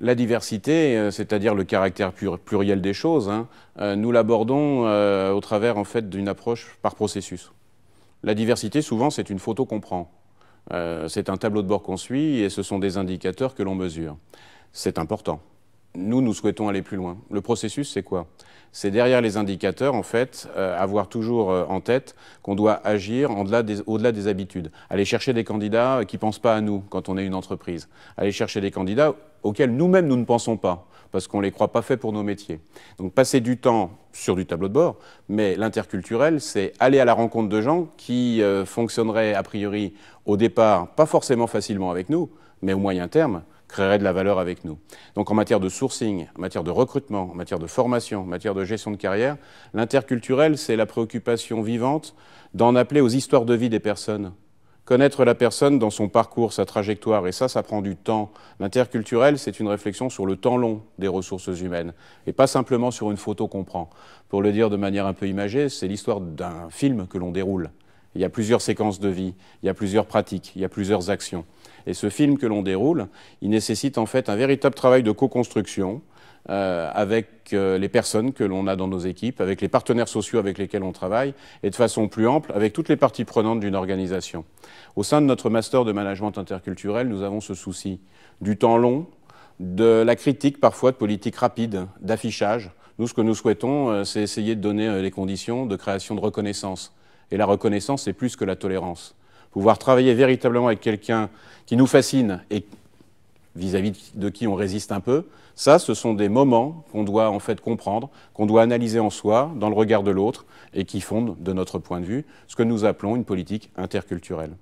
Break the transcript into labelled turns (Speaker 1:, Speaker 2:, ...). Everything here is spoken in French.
Speaker 1: La diversité, c'est-à-dire le caractère pluriel des choses, nous l'abordons au travers en fait d'une approche par processus. La diversité, souvent, c'est une photo qu'on prend. C'est un tableau de bord qu'on suit et ce sont des indicateurs que l'on mesure. C'est important. Nous souhaitons aller plus loin. Le processus, c'est quoi? C'est derrière les indicateurs, en fait, avoir toujours en tête qu'on doit agir au-delà des habitudes. Aller chercher des candidats qui ne pensent pas à nous quand on est une entreprise. Aller chercher des candidats auxquels nous-mêmes nous ne pensons pas, parce qu'on ne les croit pas faits pour nos métiers. Donc passer du temps sur du tableau de bord, mais l'interculturel, c'est aller à la rencontre de gens qui fonctionneraient a priori au départ, pas forcément facilement avec nous, mais au moyen terme, créerait de la valeur avec nous. Donc en matière de sourcing, en matière de recrutement, en matière de formation, en matière de gestion de carrière, l'interculturel, c'est la préoccupation vivante d'en appeler aux histoires de vie des personnes. Connaître la personne dans son parcours, sa trajectoire, et ça prend du temps. L'interculturel, c'est une réflexion sur le temps long des ressources humaines, et pas simplement sur une photo qu'on prend. Pour le dire de manière un peu imagée, c'est l'histoire d'un film que l'on déroule. Il y a plusieurs séquences de vie, il y a plusieurs pratiques, il y a plusieurs actions. Et ce film que l'on déroule, il nécessite en fait un véritable travail de co-construction avec les personnes que l'on a dans nos équipes, avec les partenaires sociaux avec lesquels on travaille, et de façon plus ample, avec toutes les parties prenantes d'une organisation. Au sein de notre master de management interculturel, nous avons ce souci du temps long, de la critique parfois de politiques rapides, d'affichage. Nous, ce que nous souhaitons, c'est essayer de donner les conditions de création de reconnaissance. Et la reconnaissance, c'est plus que la tolérance. Pouvoir travailler véritablement avec quelqu'un qui nous fascine et vis-à-vis de qui on résiste un peu, ça, ce sont des moments qu'on doit en fait comprendre, qu'on doit analyser en soi, dans le regard de l'autre, et qui fondent, de notre point de vue, ce que nous appelons une politique interculturelle.